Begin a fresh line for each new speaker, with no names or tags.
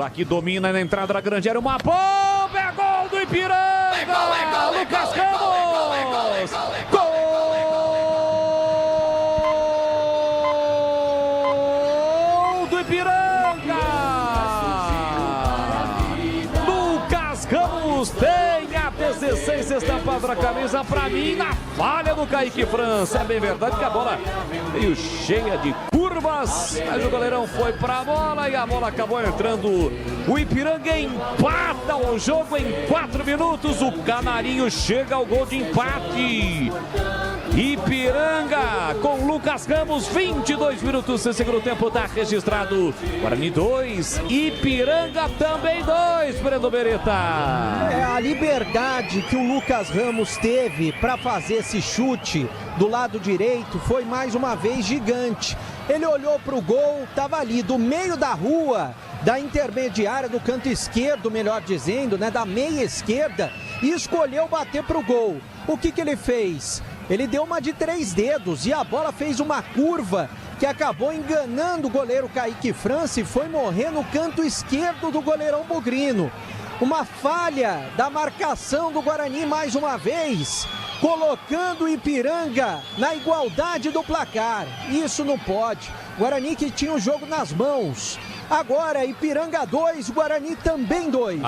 Aqui domina na entrada da grande área, uma bomba, é gol do Ipiranga! Lucas Ramos! Gol do Ipiranga! Lucas Ramos tem a 16 estampada na camisa, pra mim, na falha do Kaique França. É bem verdade que a bola veio cheia de curvas, mas o goleirão foi pra bola e a bola acabou entrando. O Ipiranga empata o jogo em 4 minutos. O Canarinho chega ao gol de empate. Ipiranga com Lucas Ramos, 22 minutos de segundo tempo, tá registrado. Guarani 2, Ipiranga também 2, Breno Beretta.
É a liberdade que o Lucas Ramos teve para fazer esse chute do lado direito foi mais uma vez gigante. Ele olhou para o gol, estava ali do meio da rua, da intermediária, do canto esquerdo, melhor dizendo, né, da meia esquerda, e escolheu bater para o gol. O que ele fez? Ele deu uma de 3 dedos e a bola fez uma curva que acabou enganando o goleiro Kaique França e foi morrer no canto esquerdo do goleirão Bugrino. Uma falha da marcação do Guarani mais uma vez, colocando o Ipiranga na igualdade do placar. Isso não pode. Guarani que tinha o jogo nas mãos. Agora Ipiranga 2, Guarani também 2.